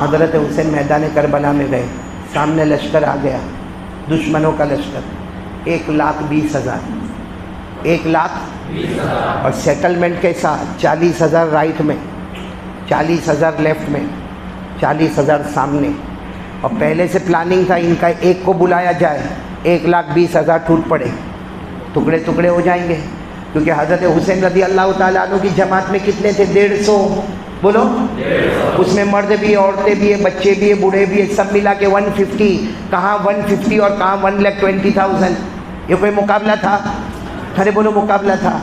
حضرت حسین میدان کربلا میں گئے، سامنے لشکر آ گیا، دشمنوں کا لشکر، 1,20,000، 1,20,000، اور سیٹلمنٹ کے ساتھ 40,000 رائٹ میں، 40,000 لیفٹ میں، 40,000 سامنے، اور پہلے سے پلاننگ تھا ان کا ایک کو بلایا جائے، 1,20,000 ٹوٹ پڑے، ٹکڑے ٹکڑے ہو جائیں گے، کیونکہ حضرت حسین رضی اللہ تعالیٰ عنہ کی جماعت میں کتنے تھے؟ 150، بولو، اس میں مرد بھی، عورتیں بھی ہیں، بچے بھی ہیں، بوڑھے بھی ہیں، سب ملا کے 150، کہاں 150 اور کہاں 1,20,000، یہ کوئی مقابلہ تھا؟ ارے بولو مقابلہ تھا۔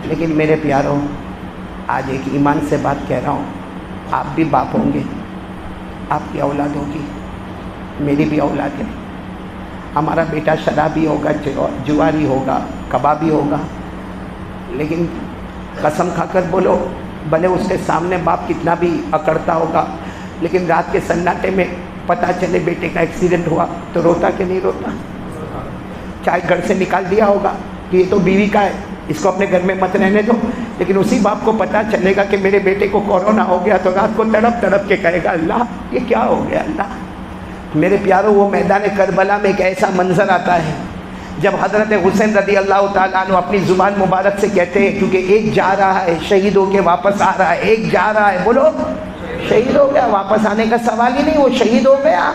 لیکن میرے پیاروں، آج ایک ایمان سے بات کہہ رہا ہوں، آپ بھی باپ ہوں گے، آپ کی اولاد ہوگی، میری بھی اولاد ہے، ہمارا بیٹا شرابی ہوگا، جواری ہوگا، کبابی ہوگا، لیکن قسم کھا کر بولو، بھلے اس کے سامنے باپ کتنا بھی اکڑتا ہوگا، لیکن رات کے سناٹے میں پتہ چلے بیٹے کا ایکسیڈنٹ ہوا تو روتا کہ نہیں روتا؟ چاہے گھر سے نکال دیا ہوگا کہ یہ تو بیوی کا ہے، اس کو اپنے گھر میں مت رہنے دو، لیکن اسی باپ کو پتہ چلے گا کہ میرے بیٹے کو کورونا ہو گیا تو رات کو تڑپ تڑپ کے کہے گا اللہ یہ کیا ہو گیا اللہ۔ میرے پیاروں، وہ میدان کربلا میں ایک ایسا منظر آتا ہے جب حضرت حسین رضی اللہ تعالیٰ عنہ اپنی زبان مبارک سے کہتے ہیں، کیونکہ ایک جا رہا ہے شہید ہو کے واپس آ رہا ہے، ایک جا رہا ہے، بولو شہید ہو گیا، واپس آنے کا سوال ہی نہیں، وہ شہید ہو گیا۔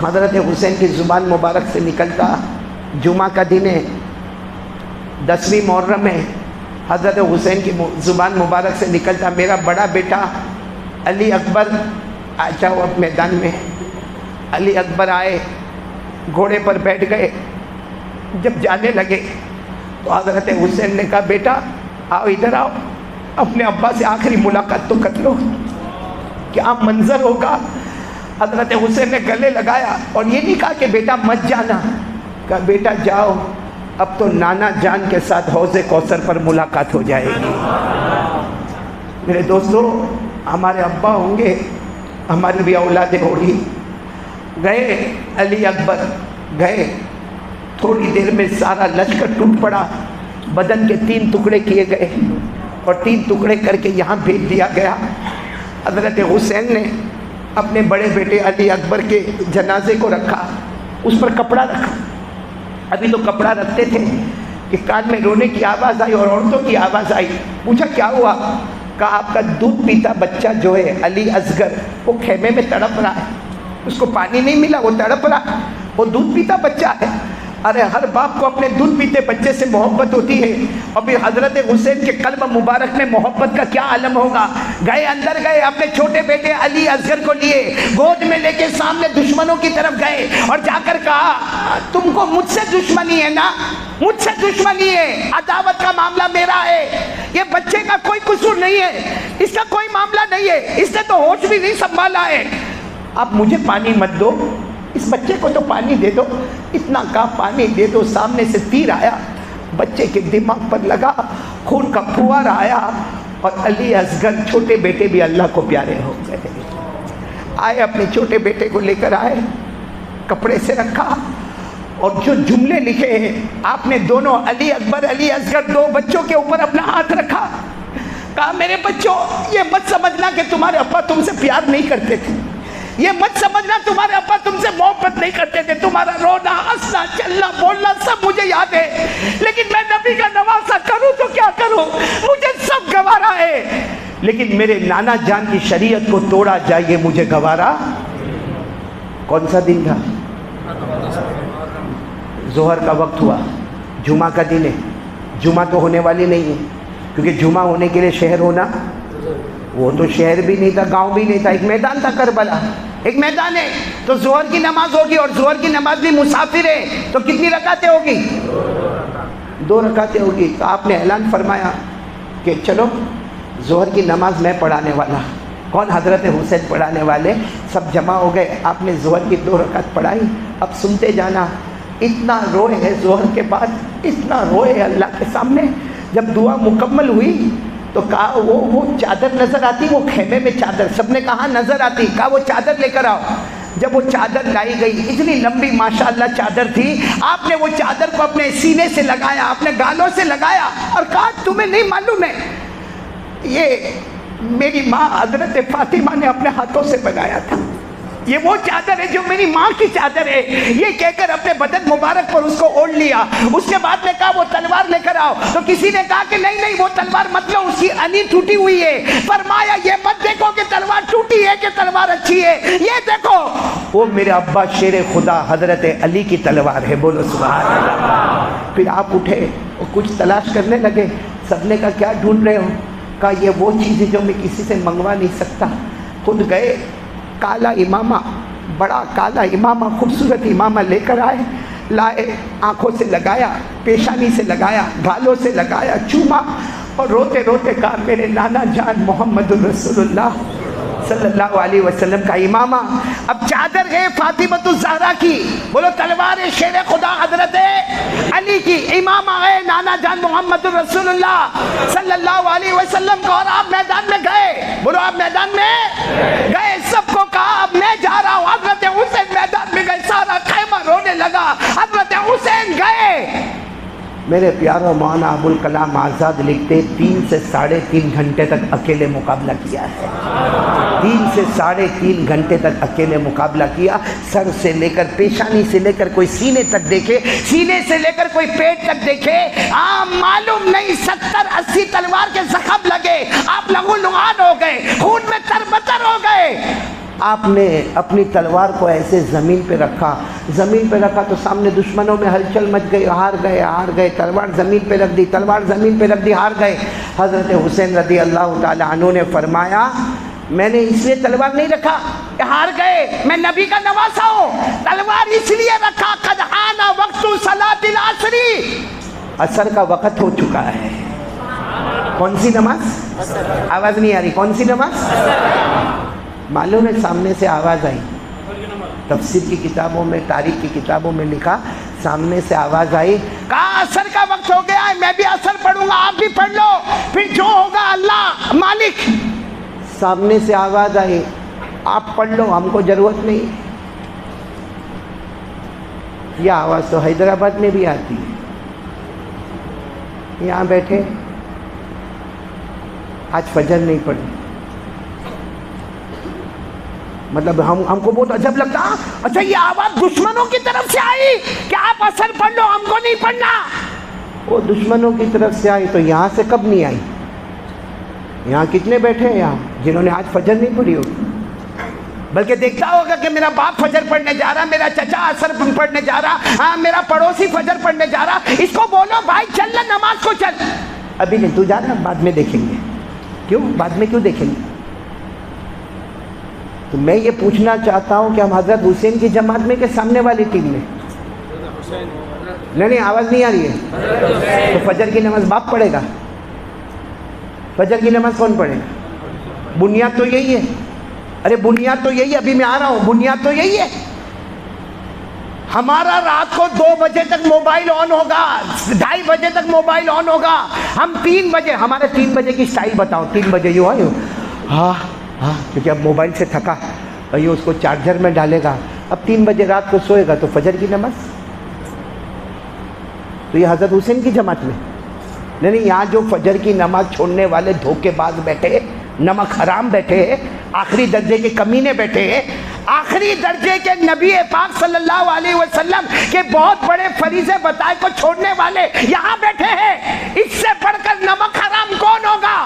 حضرت حسین کی زبان مبارک سے نکلتا، جمعہ کا دن ہے، 10ویں محرم ہے، حضرت حسین کی زبان مبارک سے نکلتا، میرا بڑا بیٹا علی اکبر آچا ہوا میدان میں، علی اکبر آئے، گھوڑے پر بیٹھ گئے، جب جانے لگے تو حضرت حسین نے کہا بیٹا آؤ ادھر آؤ، اپنے ابا سے آخری ملاقات تو کر لو، کیا منظر ہوگا۔ حضرت حسین نے گلے لگایا اور یہ نہیں کہا کہ بیٹا مت جانا، کہا بیٹا جاؤ، اب تو نانا جان کے ساتھ حوض کوثر پر ملاقات ہو جائے گی۔ میرے دوستو، ہمارے ابا ہوں گے، ہماری بھی اولادیں ہوگی، گئے علی اکبر گئے، تھوڑی دیر میں سارا لشکر ٹوٹ پڑا، بدن کے 3 ٹکڑے کیے گئے اور 3 ٹکڑے کر کے یہاں بھیج دیا گیا۔ حضرت حسین نے اپنے بڑے بیٹے علی اکبر کے جنازے کو رکھا، اس پر کپڑا رکھا، ابھی تو کپڑا رکھتے تھے کہ کان میں رونے کی آواز آئی اور عورتوں کی آواز آئی، پوچھا کیا ہوا؟ کہا آپ کا دودھ پیتا بچہ جو ہے علی اصغر وہ خیمے میں تڑپ رہا ہے، اس کو پانی نہیں ملا، وہ تڑپ رہا، وہ دودھ پیتا بچہ ہے۔ ارے ہر باپ کو اپنے دودھ پیتے بچے سے محبت ہوتی ہے، اور پھر حضرت حسین کے قلب مبارک میں محبت کا کیا عالم ہوگا۔ گئے اندر گئے، اپنے چھوٹے بیٹے علی اصغر کو لیے، گود میں لے کے سامنے دشمنوں کی طرف گئے اور جا کر کہا تم کو مجھ سے دشمنی ہے نا، مجھ سے دشمنی ہے، عداوت کا معاملہ میرا ہے، یہ بچے کا کوئی قصور نہیں ہے، اس کا کوئی معاملہ نہیں ہے، اس نے تو ہوش بھی نہیں سنبھالا ہے، اب مجھے پانی مت دو، اس بچے کو تو پانی دے دو، اتنا کا پانی دے دو۔ سامنے سے تیر آیا، بچے کے دماغ پر لگا، خون کا پھوار آیا، اور علی اصغر چھوٹے بیٹے بھی اللہ کو پیارے ہو گئے۔ آئے اپنے چھوٹے بیٹے کو لے کر آئے، کپڑے سے رکھا، اور جو جملے لکھے ہیں آپ نے دونوں علی اکبر علی اصغر 2 بچوں کے اوپر اپنا ہاتھ رکھا، کہا میرے بچوں یہ مت سمجھنا کہ تمہارے ابا تم سے پیار نہیں کرتے تھے، یہ مت سمجھنا تمہارے ابا تم سے محبت نہیں کرتے تھے، تمہارا رونا ہنسنا چلنا بولنا سب مجھے یاد ہے، لیکن میں نبی کا نواسا کروں تو کیا کروں، مجھے سب گوارا ہے، لیکن میرے نانا جان کی شریعت کو توڑا جائے یہ مجھے گوارا۔ کون سا دن تھا؟ ظہر کا وقت ہوا، جمعہ کا دن ہے، جمعہ تو ہونے والی نہیں ہے، کیونکہ جمعہ ہونے کے لیے شہر ہونا، وہ تو شہر بھی نہیں تھا، گاؤں بھی نہیں تھا، ایک میدان تھا کربلا، ایک میدان ہے، تو ظہر کی نماز ہوگی، اور ظہر کی نماز بھی مسافر ہے تو کتنی رکعتیں ہوگی؟ 2 رکعتیں ہوگی۔ تو آپ نے اعلان فرمایا کہ چلو ظہر کی نماز میں پڑھانے والا، کون؟ حضرت حسین پڑھانے والے، سب جمع ہو گئے، آپ نے ظہر کی 2 رکعت پڑھائی، اب سنتے جانا۔ اتنا روئے ہے ظہر کے بعد، اتنا روئے اللہ کے سامنے، جب دعا مکمل ہوئی تو کہا وہ چادر نظر آتی، وہ خیمے میں چادر، سب نے کہا نظر آتی، کہا وہ چادر لے کر آؤ۔ جب وہ چادر لائی گئی، اتنی لمبی ماشاءاللہ چادر تھی، آپ نے وہ چادر کو اپنے سینے سے لگایا، اپنے گالوں سے لگایا اور کہا تمہیں نہیں معلوم ہے یہ میری ماں حضرت فاطمہ نے اپنے ہاتھوں سے بنایا تھا. یہ وہ چادر ہے جو میری ماں کی چادر ہے. یہ کہہ کر اپنے بدن مبارک پر اس کو اوڑھ لیا. اس کے بعد میں کہا وہ تلوار لے کر آؤ. تو کسی نے کہا کہ نہیں نہیں وہ تلوار مت لو, اس کی انی ٹوٹی ہوئی ہے. فرمایا یہ مت دیکھو کہ تلوار ٹوٹی ہے کہ تلوار اچھی ہے, یہ دیکھو وہ میرے ابا شیر خدا حضرت علی کی تلوار ہے. بولو سبحان اللہ. پھر آپ اٹھے اور کچھ تلاش کرنے لگے. سب نے کہا کیا ڈھونڈ رہے ہو؟ کہا یہ وہ چیزیں جو میں کسی سے منگوا نہیں سکتا. خود گئے, کالا امامہ, بڑا کالا امامہ, خوبصورت امامہ لے کر آئے. لائے, آنکھوں سے لگایا, پیشانی سے لگایا, گالوں سے لگایا, چوما اور روتے روتے کہا میرے نانا جان محمد الرسول اللہ صلی اللہ علیہ وسلم کا امامہ. اب چادر ہے فاطمۃ الزہرا کی, بولو تلوار ہے شیر خدا حضرت علی کی, امامہ ہے نانا جان محمد الرسول اللہ صلی اللہ علیہ وسلم کا. اور آپ میدان میں گئے, بولو آپ میدان میں گئے. سب کو کہا اب میں جا رہا ہوں. حضرت حسین میدان میں گئے, سارا خیمہ رونے لگا. حضرت حسین گئے. میرے پیاروں مولانا ابو الکلام آزاد لکھتے 3 سے 3.5 گھنٹے تک اکیلے مقابلہ کیا ہے. 3 سے 3.5 گھنٹے تک اکیلے مقابلہ کیا. سر سے لے کر پیشانی سے لے کر کوئی سینے تک دیکھے, سینے سے لے کر کوئی پیٹ تک دیکھے. معلوم نہیں 70-80 تلوار کے زخم لگے. آپ لہو لعان ہو گئے, خون میں تربتر ہو گئے. آپ نے اپنی تلوار کو ایسے زمین پہ رکھا. زمین پہ رکھا تو سامنے دشمنوں میں ہلچل مچ گئی. ہار گئے, ہار گئے. تلوار زمین پہ رکھ دی, تلوار زمین پہ رکھ دی, ہار گئے. حضرت حسین رضی اللہ تعالی عنہ نے فرمایا میں نے اس لیے تلوار نہیں رکھا ہار گئے, میں نبی کا نواسا ہوں. تلوار اس لیے رکھا قد حان وقت صلاۃ العصر, عصر کا وقت ہو چکا ہے. کون سی نماز؟ آواز نہیں آ رہی. کون سی نماز؟ معلوم ہے سامنے سے آواز آئی. تفسیر کی کتابوں میں, تاریخ کی کتابوں میں لکھا سامنے سے آواز آئی, کہا عصر کا وقت ہو گیا ہے, میں بھی عصر پڑھوں گا, آپ بھی پڑھ لو, پھر جو ہوگا اللہ مالک. سامنے سے آواز آئی آپ پڑھ لو, ہم کو ضرورت نہیں. یہ آواز تو حیدرآباد میں بھی آتی ہے. یہاں بیٹھے آج فجر نہیں پڑھی, مطلب ہم کو بہت عجب لگتا. اچھا یہ آواز دشمنوں کی طرف سے آئی کہ آپ عصر پڑھ لو, ہم کو نہیں پڑھنا. وہ دشمنوں کی طرف سے آئی تو یہاں سے کب نہیں آئی؟ یہاں کتنے بیٹھے ہیں یہاں جنہوں نے آج فجر نہیں پڑھی ہوگی؟ بلکہ دیکھتا ہوگا کہ میرا باپ فجر پڑھنے جا رہا, میرا چچا عصر پڑھنے جا رہا, ہاں میرا پڑوسی فجر پڑھنے جا رہا. اس کو بولو بھائی چل نہ نماز کو چل. ابھی نہیں, تو جا رہا, بعد میں دیکھیں گے. کیوں بعد میں کیوں دیکھیں گے؟ تو میں یہ پوچھنا چاہتا ہوں کہ ہم حضرت حسین کی جماعت میں کہ سامنے والی ٹیم میں؟ نہیں آواز نہیں آ رہی ہے. تو فجر کی نماز باپ پڑھے گا؟ فجر کی نماز کون پڑھے گا؟ بنیاد تو یہی ہے. ارے بنیاد تو یہی ہے, ابھی میں آ رہا ہوں, بنیاد تو یہی ہے. ہمارا رات کو 2 بجے تک موبائل آن ہوگا, 2:30 بجے تک موبائل آن ہوگا. ہم 3 بجے, ہمارے 3 بجے کی سٹائل بتاؤ. 3 بجے یوں آئے ہاں ہاں, کیونکہ اب موبائل سے تھکا, یہ اس کو چارجر میں ڈالے گا. اب 3 بجے رات کو سوئے گا تو فجر کی نماز. تو یہ حضرت حسین کی جماعت میں نہیں. یہاں جو فجر کی نماز چھوڑنے والے دھوکے باز بیٹھے, نمک حرام بیٹھے, آخری درجے کے کمینے بیٹھے, آخری درجے کے نبی پاک صلی اللہ علیہ وسلم کے بہت بڑے فریضے بتائے کو چھوڑنے والے یہاں بیٹھے ہیں. اس سے بڑھ کر نمک حرام کون ہوگا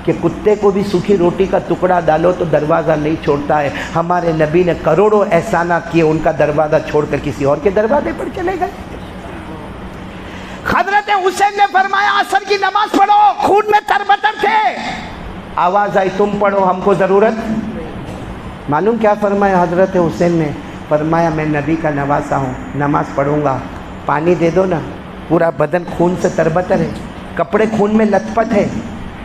کہ کتے کو بھی سوکھی روٹی کا ٹکڑا ڈالو تو دروازہ نہیں چھوڑتا ہے. ہمارے نبی نے کروڑوں احسانات کیے, ان کا دروازہ چھوڑ کر کسی اور کے دروازے پر چلے گئے. حضرت حسین نے فرمایا عصر کی نماز پڑھو, خون میں تربتر تھے. آواز آئی تم پڑھو, ہم کو ضرورت. معلوم کیا فرمایا حضرت حسین نے؟ فرمایا میں نبی کا نواسا ہوں, نماز پڑھوں گا, پانی دے دو نا. پورا بدن خون سے تربتر ہے, کپڑے خون میں لت پت ہے,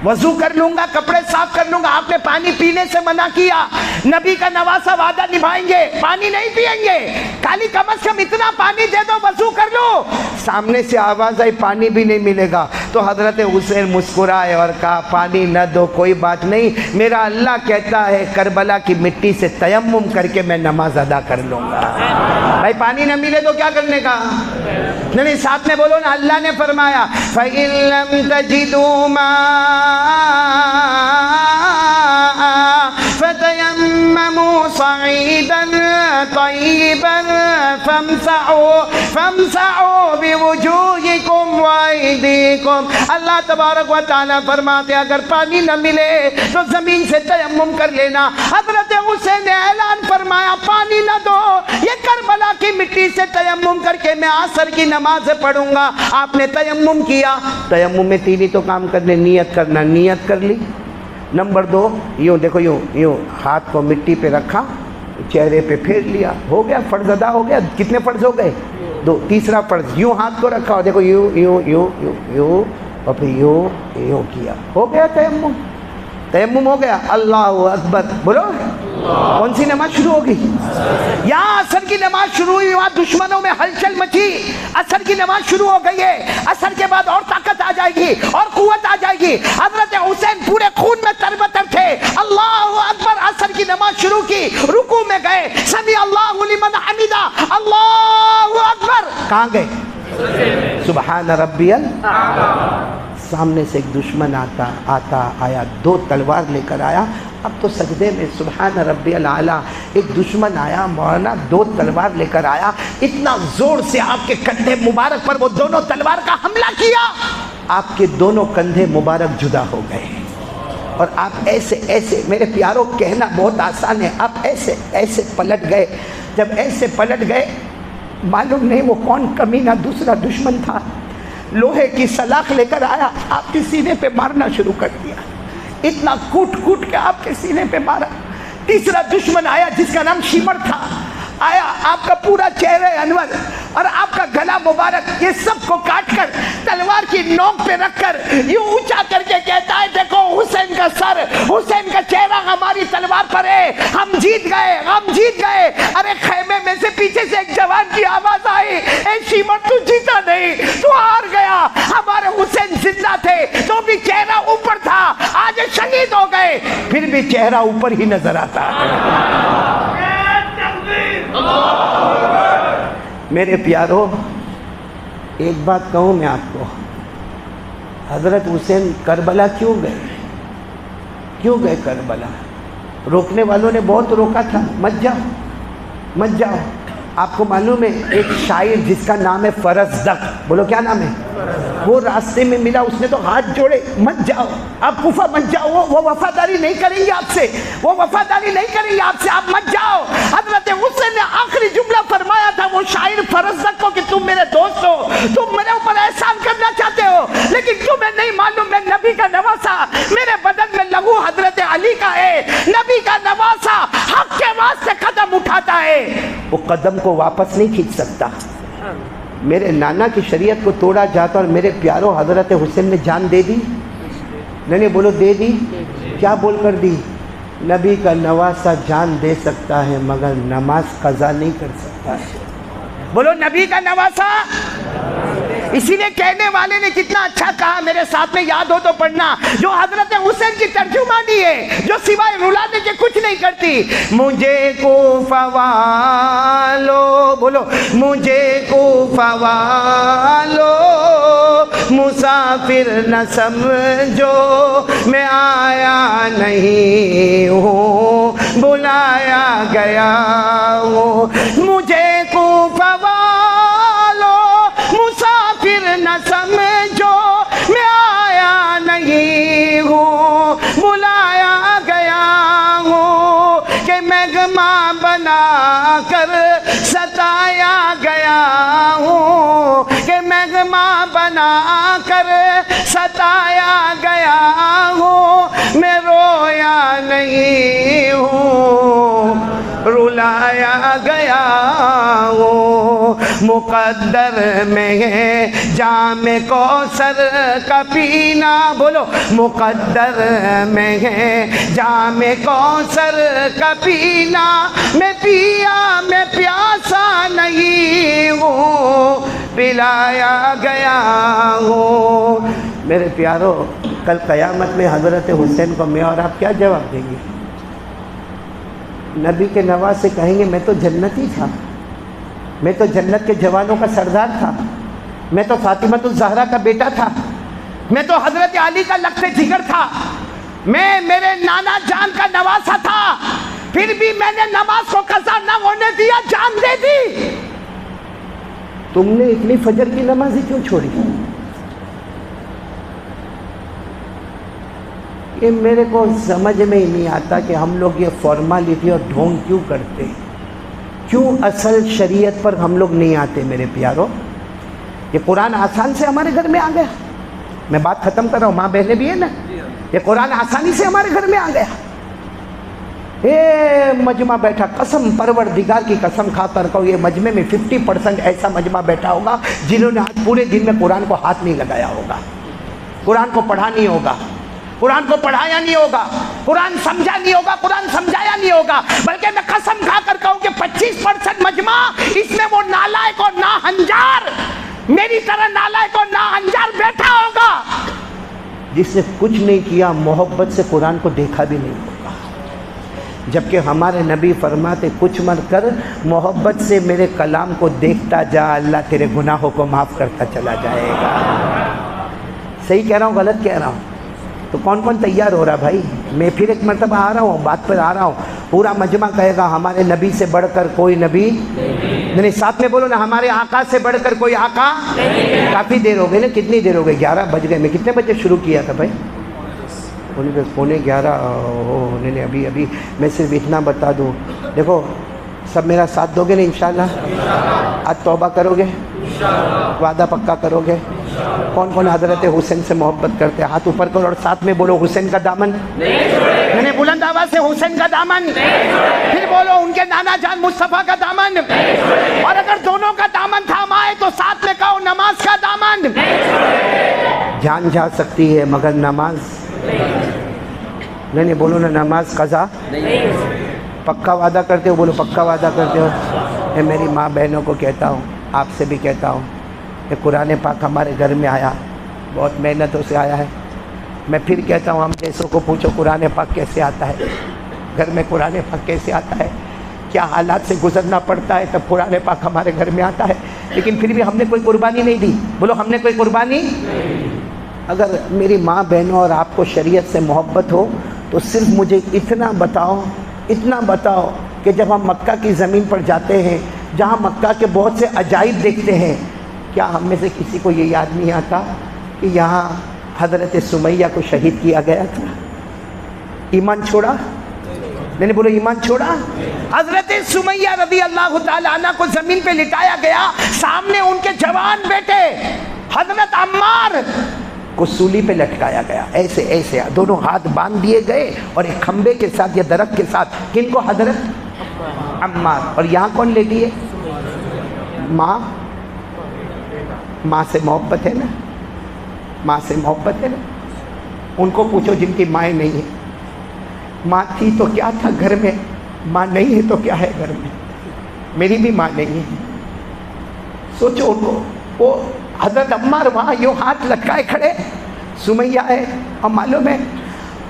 وضو کر لوں گا, کپڑے صاف کر لوں گا. آپ نے پانی پینے سے منع کیا. نبی کا نواسا وعدہ نبھائیں گے, پانی نہیں پئیں گے. خالی کم از کم اتنا پانی دے دو, وضو کر لو. سامنے سے آواز آئی پانی بھی نہیں ملے گا. تو حضرت حسین مسکرائے اور کہا پانی نہ دو کوئی بات نہیں, میرا اللہ کہتا ہے کربلا کی مٹی سے تیمم کر کے میں نماز ادا کر لوں گا. بھائی پانی نہ ملے تو کیا کرنے کا؟ نہیں, ساتھ میں بولو نا, اللہ نے فرمایا فَإِن لَّمْ تَجِدُوا مَاءً تيمموا صعيدا طيبا فامسحوا بوجوهكم وأيديكم. اللہ تبارک و تعالیٰ فرماتے ہیں اگر پانی نہ ملے تو زمین سے تیمم کر لینا. حضرت حسین نے اعلان فرمایا پانی نہ دو، یہ کربلا کی مٹی سے تیمم کر کے میں عصر کی نماز پڑھوں گا. آپ نے تیمم کیا. تیمم میں تین ہی تو کام کرنے، نیت کرنا، نیت کر لی. نمبر 2 یوں دیکھو، یوں ہاتھ کو مٹی پہ رکھا، چہرے پہ پھیر لیا، ہو گیا فرض ادا ہو گیا. کتنے فرض ہو گئے؟ 2. تیسرا فرض یوں ہاتھ کو رکھا اور دیکھو یوں یوں یوں یوں یوں اور پھر یوں کیا، ہو گیا تیمم. تیمم ہو گیا. اللہ اکبر بولو. کون سی نماز شروع ہوگی؟ یہاں عصر کی نماز شروع ہوئی، وہاں دشمنوں میں ہلچل مچی. عصر کی نماز شروع ہو گئی ہے. عصر کے بعد اور طاقت آ جائے گی اور قوت آ جائے گی. حضرت حسین پورے خون میں تربتر تھے. اللہ اکبر. عصر کی نماز شروع کی، رکوع میں گئے، سمیع اللہ لمن حمیدہ، اللہ اکبر. کہاں گئے؟ سبحان ربی سامنے سے ایک دشمن آیا، 2 تلوار لے کر آیا. اب تو سجدے میں سبحان ربی الاعلیٰ. ایک دشمن آیا مولانا، 2 تلوار لے کر آیا، اتنا زور سے آپ کے کندھے مبارک پر وہ دونوں تلوار کا حملہ کیا، آپ کے دونوں کندھے مبارک جدا ہو گئے. اور آپ ایسے میرے پیاروں کہنا بہت آسان ہے، آپ ایسے پلٹ گئے. جب ایسے پلٹ گئے، معلوم نہیں وہ کون کمینہ دوسرا دشمن تھا، لوہے کی سلاخ لے کر آیا، آپ کے سینے پہ مارنا شروع کر دیا. اتنا کوٹ کے آپ کے سینے پہ مارا. تیسرا دشمن آیا جس کا نام شیمر تھا، آیا، آپ کا پورا چہرہ انور اور آپ کا گلا مبارک یہ سب کو کاٹ کر تلوار کی نوک پہ رکھ کر یوں اونچا کر کے کہتا ہے دیکھو حسین کا سر، حسین کا چہرہ ہماری تلوار پر ہے، ہم جیت گئے. ارے خیمے میں سے پیچھے سے ایک جوان کی آواز آئی، اے شیمر تو جیتا نہیں، تو ہار گیا. ہمارے حسین زندہ تھے تو بھی چہرہ اوپر تھا، آج شہید ہو گئے پھر بھی چہرہ اوپر ہی نظر آتا. میرے پیارو ایک بات کہوں میں آپ کو، حضرت حسین کربلا کیوں گئے کربلا؟ روکنے والوں نے بہت روکا تھا، مت جاؤ. آپ کو معلوم ہے ایک شاعر جس کا نام ہے فرزدق، بولو کیا نام ہے؟ وہ راستے میں ملا، اس نے تو ہاتھ جوڑے، مت جاؤ آپ کوفہ مت جاؤ، وہ وفاداری نہیں کریں گے آپ سے، آپ مت جاؤ. حضرت حسین نے آخری جملہ فرمایا تھا وہ شاعر فرزدق کو کہ تم میرے دوست ہو، تم میرے اوپر احسان کرنا چاہتے ہو، لیکن تمہیں نہیں معلوم میں نبی کا نواسا، میرے بدن میں لہو حضرت علی کا ہے. نبی کا نواسا حق کے واسطے قدم اٹھاتا ہے، وہ قدم کو واپس نہیں کھینچ سکتا. میرے نانا کی شریعت کو توڑا جاتا اور میرے پیاروں حضرت حسین نے جان دے دی. نہیں بولو دے دی. کیا بول کر دی؟ نبی کا نواسا جان دے سکتا ہے مگر نماز قضا نہیں کر سکتا ہے. بولو نبی کا نواسا. اسی لیے کہنے والے نے کتنا اچھا کہا، میرے ساتھ میں یاد ہو تو پڑھنا، جو حضرت حسین کی ترجمانی ہے جو سوائے رلانے کے کچھ نہیں کرتی. مجھے کوفہ والو، بولو مجھے کوفہ والو مسافر نہ سمجھو، میں آیا نہیں ہوں بلایا گیا ہوں. مجھے کوفہ والو مسافر نہ سمجھو، میں آیا نہیں ہوں بلایا گیا ہوں، کہ مہما بنا کر ستایا گیا ہوں، کہ مہما بنا کر ستایا گیا ہوں. میں رویا نہیں ہوں رلایا گیا ہوں. مقدر میں ہے جام کوثر کا پینا، بولو مقدر میں ہے جام کوثر کا پینا. میں پیاسا نہیں ہوں پلایا گیا ہوں. میرے پیارو کل قیامت میں حضرت حسین کو میں اور آپ کیا جواب دیں گے؟ نبی کے نواز سے کہیں گے میں تو جنتی تھا، میں تو جنت کے جوانوں کا سردار تھا، میں تو فاطمہ الزہرا کا بیٹا تھا، میں تو حضرت علی کا لخت جگر تھا، میں میرے نانا جان کا نواسا تھا. پھر بھی میں نے نماز کو قضا نہ ہونے دیا، جان دے دی۔ تم نے اتنی فجر کی نماز ہی کیوں چھوڑی؟ یہ میرے کو سمجھ میں ہی نہیں آتا کہ ہم لوگ یہ فارمالٹی اور ڈھونگ کیوں کرتے ہیں، کیوں اصل شریعت پر ہم لوگ نہیں آتے میرے پیاروں۔ یہ قرآن آسان سے ہمارے گھر میں آ گیا، میں بات ختم کر رہا ہوں، ماں بہنیں بھی ہیں نا، یہ قرآن آسانی سے ہمارے گھر میں آ گیا۔ مجمع بیٹھا، قسم پروردگار کی قسم کھا کر کہو، یہ مجمع میں 50% ایسا مجمع بیٹھا ہوگا جنہوں نے آج پورے دن میں قرآن کو ہاتھ نہیں لگایا ہوگا، قرآن کو پڑھا نہیں ہوگا، قرآن کو پڑھایا نہیں ہوگا، قرآن سمجھا نہیں ہوگا، قرآن سمجھایا نہیں ہوگا۔ بلکہ میں قسم کھا کر کہوں کہ 25% مجمع اس میں وہ نالائق اور ناہنجار، میری طرح نالائق اور ناہنجار بیٹھا ہوگا جس نے کچھ نہیں کیا، محبت سے قرآن کو دیکھا بھی نہیں ہوگا۔ جبکہ ہمارے نبی فرماتے کچھ مت کر، محبت سے میرے کلام کو دیکھتا جا، اللہ تیرے گناہوں کو معاف کرتا چلا جائے گا۔ صحیح کہہ رہا ہوں غلط کہہ رہا ہوں؟ تو کون کون تیار ہو رہا بھائی؟ میں پھر ایک مرتبہ آ رہا ہوں، بات پر آ رہا ہوں، پورا مجمع کہے گا ہمارے نبی سے بڑھ کر کوئی نبی نہیں، ساتھ میں بولو نا، ہمارے آقا سے بڑھ کر کوئی آقا نہیں۔ کافی دیر ہو گئی نا، کتنی دیر ہو گئی؟ 11 بج گئے۔ میں کتنے بجے شروع کیا تھا بھائی؟ 11:45 ہونے نے۔ ابھی میں صرف اتنا بتا دوں، دیکھو سب میرا ساتھ دو گے نا انشاءاللہ؟ آج توبہ کرو گے؟ وعدہ پکا کرو گے؟ کون کون حضرت حسین سے محبت کرتے ہیں؟ ہاتھ اوپر کرو اور ساتھ میں بولو حسین کا دامن میں نے بلند آواز سے حسین کا دامن، پھر بولو ان کے نانا جان مصطفیٰ کا دامن، اور اگر دونوں کا دامن تھاما ہے تو ساتھ میں کہو نماز کا دامن۔ جان جا سکتی ہے مگر نماز نہیں، بولو نا نماز قضا۔ پکا وعدہ کرتے ہو؟ بولو پکا وعدہ کرتے ہو؟ میں میری ماں بہنوں کو کہتا ہوں، آپ سے بھی کہتا ہوں، کہ قرآن پاک ہمارے گھر میں آیا، بہت محنتوں سے آیا ہے۔ میں پھر کہتا ہوں، ہم جیسوں کو پوچھو قرآن پاک کیسے آتا ہے، گھر میں قرآن پاک کیسے آتا ہے، کیا حالات سے گزرنا پڑتا ہے تب قرآن پاک ہمارے گھر میں آتا ہے۔ لیکن پھر بھی ہم نے کوئی قربانی نہیں دی، بولو ہم نے کوئی قربانی۔ اگر میری ماں بہنوں اور آپ کو شریعت سے محبت ہو تو صرف مجھے اتنا بتاؤ کہ جب ہم مکہ کی زمین پر جاتے ہیں، جہاں مکہ کے بہت سے عجائب دیکھتے ہیں، کیا ہم میں سے کسی کو یہ یاد نہیں آتا کہ یہاں حضرت سمیہ کو شہید کیا گیا تھا؟ ایمان چھوڑا؟ نہیں بولو ایمان چھوڑا؟ حضرت سمیہ رضی اللہ تعالی عنہ کو زمین پہ لٹایا گیا، سامنے ان کے جوان بیٹے حضرت عمار کو سولی پہ لٹکایا گیا، ایسے دونوں ہاتھ باندھ دیے گئے اور ایک کھمبے کے ساتھ یا درخت کے ساتھ۔ کن کو؟ حضرت عمار۔ اور یہاں کون لے لیے؟ ماں سے محبت ہے نا، ماں سے محبت ہے نا۔ ان کو پوچھو جن کی مائیں نہیں ہیں، ماں تھی تو کیا تھا گھر میں، ماں نہیں ہے تو کیا ہے گھر میں۔ میری بھی ماں نہیں ہے، سوچو ان کو۔ وہ حضرت عمار وہاں یوں ہاتھ لٹکائے کھڑے، سمیہ ہے، اور معلوم ہے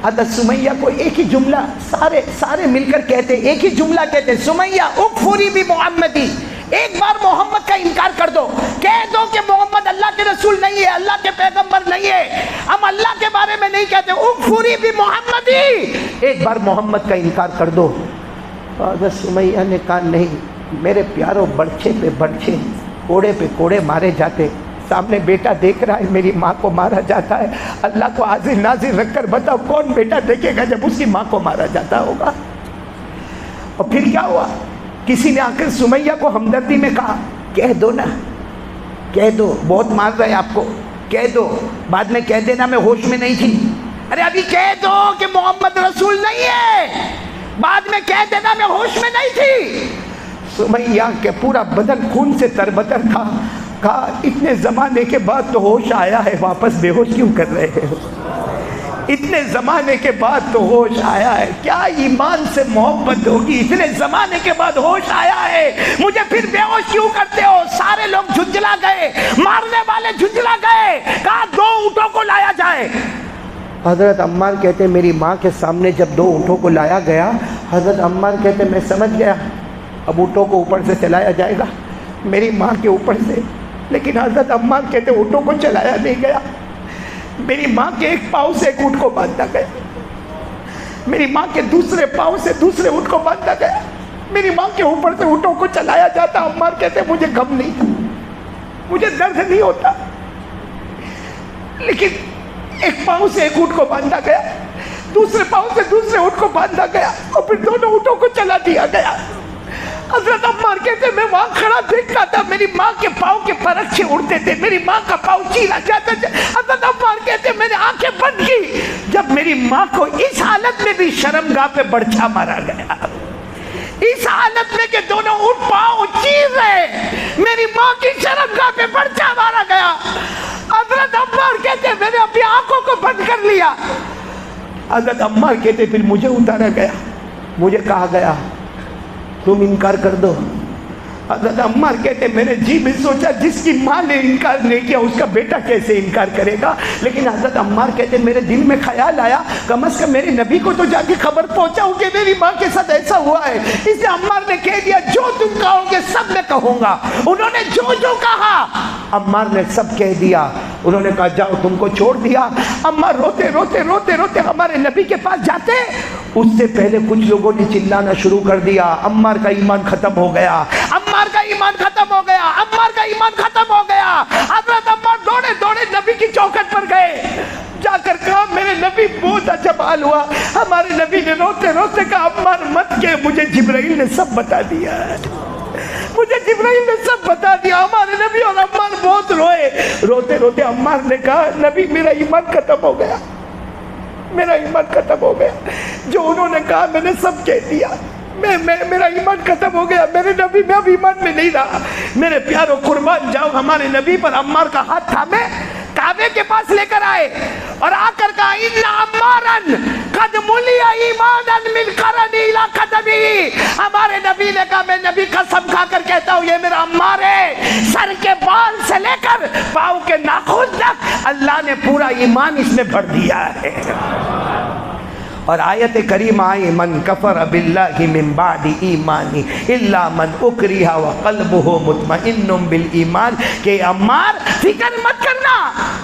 حضرت سمیہ کو ایک ہی جملہ سارے مل کر کہتے، ایک ہی جملہ کہتے، سمیہ اکفری بھی محمدی، ایک بار محمد کا انکار کر دو، کہہ دو کہ محمد اللہ کے رسول نہیں ہے، اللہ کے پیغمبر نہیں ہے، ہم اللہ کے بارے میں نہیں کہتے، اکفری بھی محمدی، ایک بار محمد کا انکار کر دو۔ حضرت سمیہ نے کہا نہیں میرے پیاروں، برچھے پہ برچھے، کوڑے پہ کوڑے مارے جاتے، سامنے بیٹا دیکھ رہا ہے میری ماں کو مارا جاتا ہے، اللہ کو حاضر ناظر رکھ کر بتاؤ کون بیٹا دیکھے گا جب اس کی ماں کو مارا جاتا ہوگا۔ اور پھر کیا ہوا؟ کسی نے آ کر سمیہ کو ہمدردی میں کہا کہہ دو نا، کہہ دو، بہت مار رہا ہے آپ کو، کہہ دو، بعد میں کہہ دینا میں ہوش میں نہیں تھی۔ ارے ابھی کہہ دو کہ محمد رسول نہیں ہے، بعد میں کہہ دینا میں ہوش میں نہیں تھی۔ سمیہ کے پورا بدن خون سے تربتر تھا، کہا اتنے زمانے کے بعد تو ہوش آیا ہے، واپس بے ہوش کیوں کر رہے ہیں؟ اتنے زمانے کے بعد تو ہوش آیا ہے، کیا ایمان سے محبت ہوگی؟ اتنے زمانے کے بعد ہوش آیا ہے، مجھے پھر بے ہوش کیوں کرتے ہو؟ سارے لوگ جھنجھلا گئے، مارنے والے جھنجھلا گئے، کہا 2 اونٹوں کو لایا جائے۔ حضرت عمار کہتے میری ماں کے سامنے جب 2 اونٹوں کو لایا گیا، حضرت عمار کہتے میں سمجھ گیا اب اونٹوں کو اوپر سے چلایا جائے گا، میری ماں کے اوپر سے، لیکن حضرت عمار کہتے اونٹوں کو چلایا نہیں گیا، میری ماں کے ایک پاؤں سے ایک اونٹ کو باندھا گیا۔ میری ماں کے دوسرے پاؤں سے دوسرے اونٹ کو باندھا گیا، میری ماں کے اوپر سے اونٹوں کو چلایا جاتا۔ عمار کہتے مجھے غم نہیں تھا، مجھے درد نہیں ہوتا، لیکن ایک پاؤں سے ایک اونٹ کو باندھا گیا، دوسرے پاؤں سے دوسرے اونٹ کو باندھا گیا، اور پھر دونوں اونٹوں کو چلا دیا گیا۔ حضرت عمار کہتے میں وہاں کھڑا دیکھتا تھا، میری ماں کے پاؤں کے پرچھے اڑتے تھے، میری ماں کا پاؤں چیرا جاتا تھا۔ حضرت عمار کہتے میری آنکھیں بند کی جب میری ماں کو اس حالت میں بھی شرمگاہ پہ برچھا مارا گیا، اس حالت میں کہ دونوں اونٹ پاؤں چیر رہے، میری ماں کی شرمگاہ پہ برچھا مارا گیا۔ حضرت عمار کہتے میں نے اپنی آنکھوں کو بند کر لیا۔ حضرت عمار کہتے پھر مجھے اتارا گیا، مجھے کہا گیا تم انکار کر دو۔ حضرت عمار کہتے میں نے جی میں سوچا جس کی ماں نے انکار نہیں کیا اس کا بیٹا کیسے انکار کرے گا، لیکن حضرت عمار کہتے میرے دل میں خیال آیا کم از کم میرے نبی کو تو جا کے خبر پہنچاؤں کہ میری ماں کے ساتھ ایسا ہوا ہے۔ اس لیے عمار نے کہہ دیا جو تم کہو گے سب میں کہوں گا۔ انہوں نے جو جو کہا عمار نے سب کہہ دیا۔ انہوں نے کہا جاؤ تم کو چھوڑ دیا۔ عمار روتے روتے روتے روتے ہمارے نبی کے پاس جاتے، اس سے پہلے کچھ لوگوں نے چلانا شروع کر دیا عمار کا ایمان ختم ہو گیا، عمار کا ایمان ختم ہو گیا، عمار کا ایمان ختم ہو گیا۔ حضرت عمار دوڑے دوڑے نبی کی چوکھٹ پر گئے، جا کر کہا میرے نبی بہت عجب حال ہوا۔ ہمارے نبی نے روتے روتے کہا عمار مت کہ مجھے جبرائیل نے سب بتا دیا ہے، مجھے جبرائیل نے سب بتا دیا۔ ہمارے نبی اور عمار بہت روئے، روتے روتے عمار نے کہا نبی میرا ایمان ختم ہو گیا، میرا ایمان ختم ہو گیا، جو انہوں نے کہا میں نے سب کہہ دیا، میرا ایمان ختم ہو گیا، میرے نبی میں اب ایمان میں نہیں رہا۔ میرے پیاروں قربان جاؤ ہمارے نبی پر عمار کا ہاتھ تھامے کعبے کے پاس لے کر آئے اور آ کر کہا ان عمارن قد ملی ایمانا من قرنی الی قدمی۔ ہمارے نبی نے کہا میں نبی قسم کھا کر کہتا ہوں یہ میرا عمار ہے، سر کے بال سے لے کر پاؤں کے ناخن تک اللہ نے پورا ایمان اس میں بھر دیا ہے۔ اور آیت کریمہ آئی من کفر باللہ من بعد ایمانی الا من اکرہ وقلبہ مطمئن بالایمان، کہ عمار فکر مت کرنا،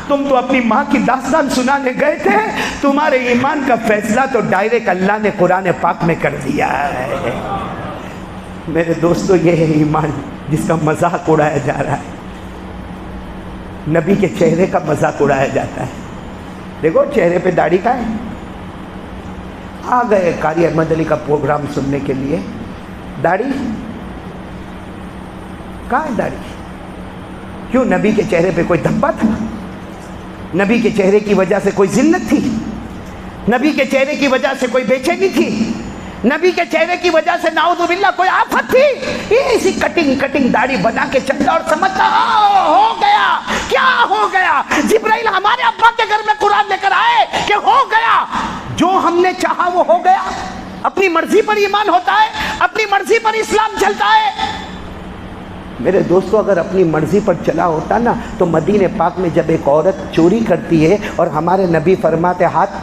تم تو اپنی ماں کی داستان سنانے گئے تھے، تمہارے ایمان کا فیصلہ تو ڈائریکٹ اللہ نے قرآن پاک میں کر دیا ہے۔ میرے دوستو یہ ہے ایمان جس کا مذاق اڑایا جا رہا ہے، نبی کے چہرے کا مذاق اڑایا جاتا ہے۔ دیکھو چہرے پہ داڑھی کا ہے، آ گئے قاری احمد علی کا پروگرام سننے کے لیے، داڑھی کہاں ہے؟ داڑھی کیوں؟ نبی کے چہرے پہ کوئی دھبا تھا؟ نبی کے چہرے کی وجہ سے کوئی ذلت تھی؟ نبی کے چہرے کی وجہ سے کوئی بے چینی تھی؟ نبی کے چہرے کی وجہ سے نعوذ باللہ کوئی آفت تھی؟ یہ اسی کٹنگ داڑھی بنا کے چلتا اور سمجھتا ہو گیا۔ کیا ہو گیا؟ جبرائیل ہمارے ابا کے گھر میں قرآن لے کر آئے کہ ہو گیا، جو ہم نے چاہا وہ ہو گیا۔ اپنی مرضی پر ایمان ہوتا ہے، اپنی مرضی پر اسلام چلتا ہے۔ میرے دوستو اگر اپنی مرضی پر چلا ہوتا نا تو مدینہ پاک میں جب ایک عورت چوری کرتی ہے اور ہمارے نبی فرماتے ہاتھ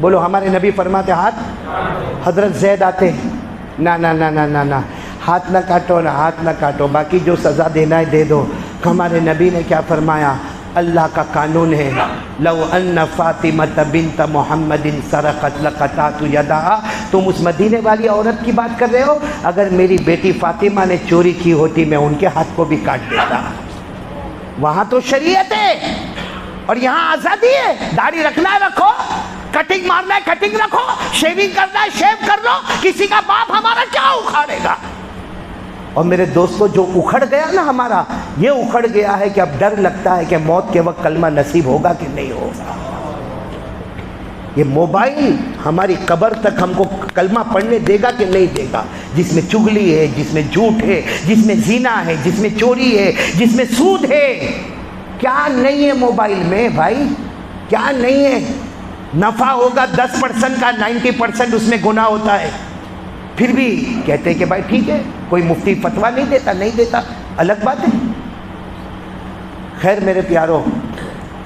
بولو، ہمارے نبی فرماتے ہاتھ، حضرت زید آتے نا نا نا نا نا نا ہاتھ نہ کاٹو نا، ہاتھ نہ کاٹو، باقی جو سزا دینا ہے دے دو۔ ہمارے نبی نے کیا فرمایا؟ اللہ کا قانون ہے لو ان فاطمۃ بنت محمد سرقت لقطعت یدہا۔ تم اس مدینے والی عورت کی بات کر رہے ہو، اگر میری بیٹی فاطمہ نے چوری کی ہوتی میں ان کے ہاتھ کو بھی کاٹ دیتا۔ وہاں تو شریعت ہے اور یہاں آزادی ہے، داڑھی رکھنا ہے رکھو، کٹنگ مارنا ہے کٹنگ رکھو، شیونگ کرنا ہے شیو کر لو، کسی کا باپ ہمارا کیا اکھاڑے گا۔ اور میرے دوستو جو اکھڑ گیا نا ہمارا، یہ اکھڑ گیا ہے کہ اب ڈر لگتا ہے کہ موت کے وقت کلمہ نصیب ہوگا کہ نہیں ہوگا۔ یہ موبائل ہماری قبر تک ہم کو کلمہ پڑھنے دے گا کہ نہیں دے گا، جس میں چغلی ہے، جس میں جھوٹ ہے، جس میں زنا ہے، جس میں چوری ہے، جس میں سود ہے۔ کیا نہیں ہے موبائل میں بھائی؟ کیا نہیں ہے؟ نفع ہوگا 10% کا، 90% اس میں گناہ ہوتا ہے۔ پھر بھی کہتے ہیں کہ بھائی ٹھیک ہے، کوئی مفتی فتویٰ نہیں دیتا، نہیں دیتا، الگ بات ہے۔ خیر میرے پیارو،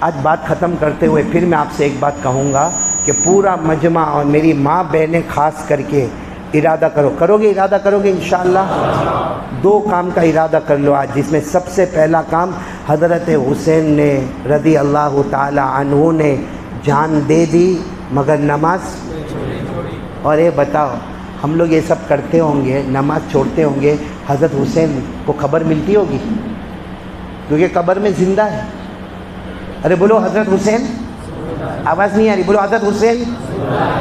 آج بات ختم کرتے ہوئے پھر میں آپ سے ایک بات کہوں گا کہ پورا مجمع اور میری ماں بہنیں خاص کر کے ارادہ کرو گے ارادہ کرو گے انشاءاللہ؟ دو کام کا ارادہ کر لو آج، جس میں سب سے پہلا کام حضرت حسین نے رضی اللہ تعالی عنہ نے جان دے دی مگر نماز اور یہ بتاؤ ہم لوگ یہ سب کرتے ہوں گے، نماز چھوڑتے ہوں گے، حضرت حسین کو خبر ملتی ہوگی؟ کیونکہ قبر میں زندہ ہے. ارے بولو حضرت حسین. آواز نہیں آ رہی، بولو حضرت حسین.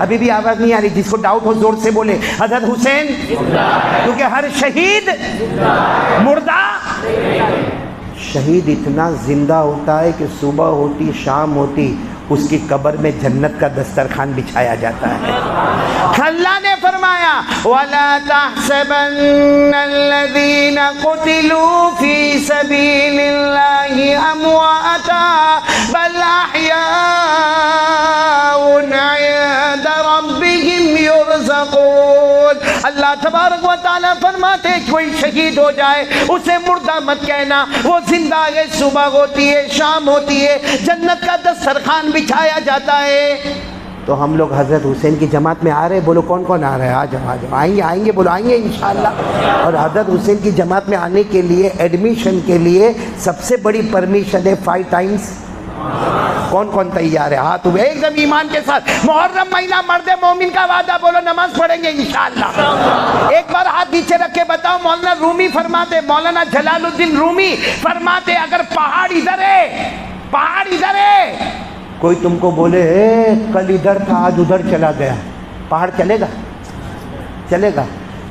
ابھی بھی آواز نہیں آ رہی. جس کو ڈاؤٹ ہو زور سے بولے حضرت حسین. کیونکہ ہر شہید مردہ، شہید اتنا زندہ ہوتا ہے کہ صبح ہوتی شام ہوتی اس کی قبر میں جنت کا دسترخوان بچھایا جاتا ہے. اللہ نے فرمایا وَلَا تَحْسَبَنَّ الَّذِينَ قُتِلُوا فِي سَبِيلِ اللَّهِ أَمْوَاتًا بَلْ أَحْيَاءٌ عِندَ رَبِّهِمْ يُرْزَقُونَ. اللہ تبارک و تعالیٰ فرماتے کوئی شہید ہو جائے اسے مردہ مت کہنا، وہ زندہ ہے، صبح ہوتی ہے شام ہوتی ہے، جنت کا دسترخوان بچھایا جاتا ہے. تو ہم لوگ حضرت حسین کی جماعت میں آ رہے، بولو کون کون آ رہے ہیں؟ آ جاؤ آئیں گے بولو آئیں گے انشاءاللہ. اور حضرت حسین کی جماعت میں آنے کے لیے ایڈمیشن کے لیے سب سے بڑی پرمیشن ہے 5 ٹائمز. کون کون تیار ہے؟ ہاتھ ہوئے ایک دم ایمان کے ساتھ. محرم مہینہ مرد مومن کا وعدہ، بولو نماز پڑھیں گے انشاءاللہ. ایک بار ہاتھ نیچے رکھ کے بتاؤ. مولانا رومی فرماتے، مولانا جلال الدین رومی فرماتے اگر پہاڑ ادھر ہے، پہاڑ ادھر ہے، کوئی تم کو بولے کل ادھر تھا آج ادھر چلا گیا، پہاڑ چلے گا؟ چلے گا؟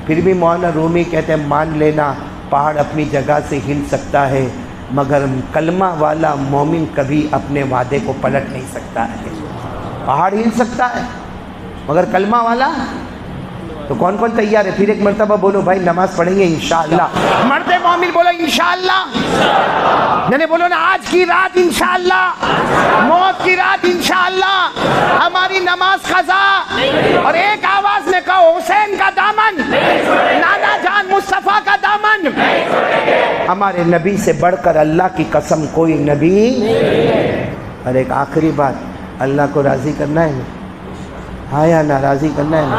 پھر بھی مولانا رومی کہتے ہیں مان لینا پہاڑ اپنی جگہ سے ہل سکتا ہے مگر کلمہ والا مومن کبھی اپنے وعدے کو پلٹ نہیں سکتا ہے. پہاڑ ہل سکتا ہے مگر کلمہ والا. تو کون کون تیار ہے؟ پھر ایک مرتبہ بولو بھائی نماز پڑھیں گے انشاءاللہ. مرد مومن بولو انشاءاللہ. نہیں بولو نا آج کی رات انشاءاللہ، موت کی رات انشاءاللہ ہماری نماز قضا. اور ایک آواز میں کہو حسین کا دامن، نانا جان مصطفیٰ کا دامن. ہمارے نبی سے بڑھ کر اللہ کی قسم کوئی نبی. اور ایک آخری بات، اللہ کو راضی کرنا ہے نا، ہاں یا نا راضی کرنا ہے نا.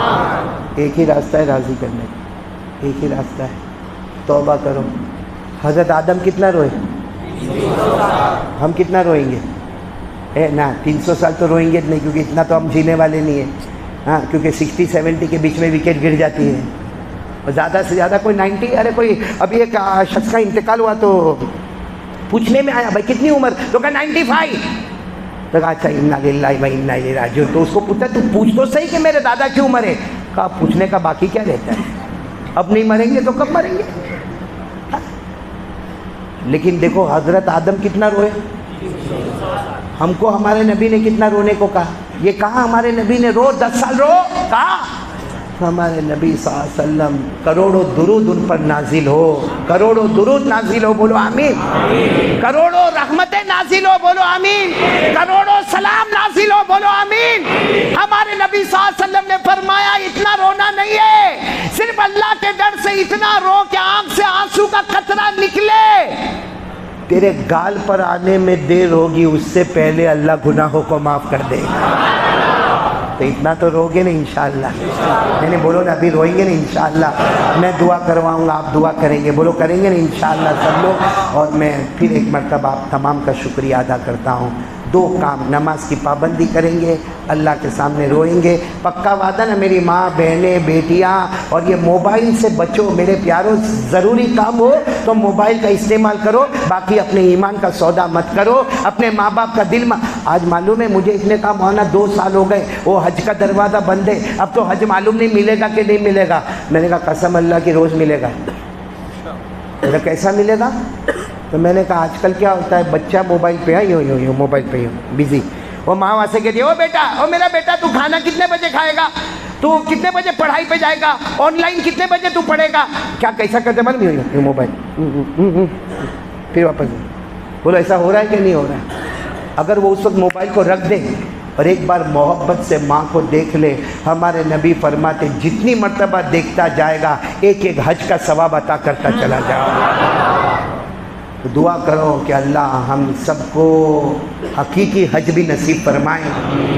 ایک ہی راستہ ہے راضی کرنے کا، ایک ہی راستہ ہے. توبہ کرو. حضرت آدم کتنا روئے؟ ہم کتنا روئیں گے؟ نا 300 سال تو روئیں گے نہیں، کیونکہ اتنا تو ہم جینے والے نہیں ہیں. ہاں کیونکہ 60-70 کے بیچ میں وکٹ گر جاتی ہے، اور زیادہ سے زیادہ کوئی 90. ارے کوئی ابھی ایک شخص کا انتقال ہوا تو پوچھنے میں آیا بھائی کتنی عمر، تو کہا 95. تو کہا اچھا انا للہ و انا الیہ راجعون. تو اس کو پوچھا تو پوچھ تو صحیح کہ میرے دادا کی عمر ہے. کہا پوچھنے کا باقی کیا رہتا ہے، اب نہیں مریں گے تو کب مریں گے. لیکن دیکھو حضرت آدم کتنا روئے. ہم کو ہمارے نبی نے کتنا رونے کو کہا. یہ کہا ہمارے نبی نے رو 10 سال رو کہا. ہمارے نبی صلی اللہ علیہ وسلم کروڑوں درود ان پر نازل ہو، کروڑوں درود نازل ہو، بولو آمین. کروڑوں رحمتیں نازل ہو، بولو آمین. کروڑوں سلام نازل ہو، بولو آمین. ہمارے نبی صلی اللہ علیہ وسلم نے فرمایا اتنا رونا نہیں ہے، صرف اللہ کے ڈر سے اتنا رو کہ آنکھ سے آنسو کا قطرہ نکلے. تیرے گال پر آنے میں دیر ہوگی، اس سے پہلے اللہ گناہوں کو معاف کر دے گا. تو اتنا تو روگے نا انشاءاللہ. نہیں بولو نا ابھی روئیں گے نا انشاءاللہ. میں دعا کرواؤں گا، آپ دعا کریں گے، بولو کریں گے نا انشاءاللہ سب لوگ. اور میں پھر ایک مرتبہ آپ تمام کا شکریہ ادا کرتا ہوں. 2 کام، نماز کی پابندی کریں گے، اللہ کے سامنے روئیں گے. پکا وعدہ نا میری ماں بہنیں بیٹیاں. اور یہ موبائل سے بچو میرے پیاروں. ضروری کام ہو تو موبائل کا استعمال کرو، باقی اپنے ایمان کا سودا مت کرو. اپنے ماں باپ کا دل آج معلوم ہے مجھے اتنے کام ہونا 2 سال ہو گئے، وہ حج کا دروازہ بند ہے، اب تو حج معلوم نہیں ملے گا کہ نہیں ملے گا. میں نے کہا قسم اللہ کی روز ملے گا. کیسا ملے گا؟ تو میں نے کہا آج کل کیا ہوتا ہے بچہ موبائل پہ ہے، یوں موبائل پہ بزی. وہ ماں وہاں سے کہتی ہے او بیٹا، او میرا بیٹا تو کھانا کتنے بجے کھائے گا، تو کتنے بجے پڑھائی پہ جائے گا، آن لائن کتنے بجے تو پڑھے گا. کیا کیسا کرتے معلوم نہیں موبائل. پھر واپس بولو ایسا ہو رہا ہے کہ نہیں ہو رہا ہے. اگر وہ اس وقت موبائل کو رکھ دے اور ایک بار محبت سے ماں کو دیکھ لے، ہمارے نبی فرماتے جتنی مرتبہ دیکھتا جائے گا ایک ایک حج کا ثواب عطا کرتا چلا جائے گا. دعا کرو کہ اللہ ہم سب کو حقیقی حج بھی نصیب فرمائیں،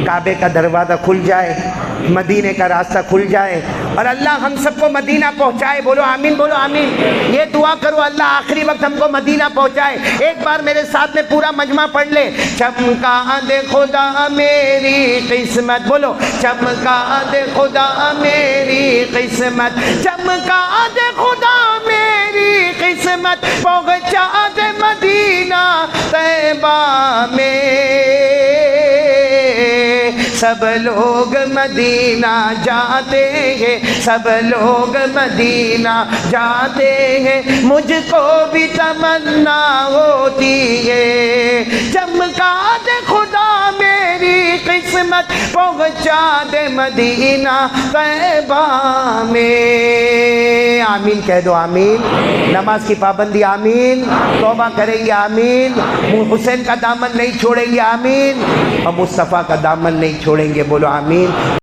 کعبے کا دروازہ کھل جائے، مدینے کا راستہ کھل جائے، اور اللہ ہم سب کو مدینہ پہنچائے۔ بولو آمین، بولو آمین۔ یہ دعا کرو اللہ آخری وقت ہم کو مدینہ پہنچائے۔ ایک بار میرے ساتھ میں پورا مجمع پڑھ لے، چمکا دے خدا میری قسمت، بولو چمکا دے خدا میری قسمت، چمکا دے خدا میری قسمت، پہنچا دے مدینہ طیبہ میں۔ سب لوگ مدینہ جاتے ہیں، سب لوگ مدینہ جاتے ہیں، مجھ کو بھی تمنا ہوتی ہے، چمکا دے خدا میری قسمت، پہنچا دے مدینہ طیبہ میں۔ آمین کہہ دو، آمین۔ نماز کی پابندی، آمین۔ توبہ کریں گے، آمین۔ حسین کا دامن نہیں چھوڑیں گے، آمین۔ اور مصطفیٰ کا دامن نہیں چھوڑیں گے، بولو آمین۔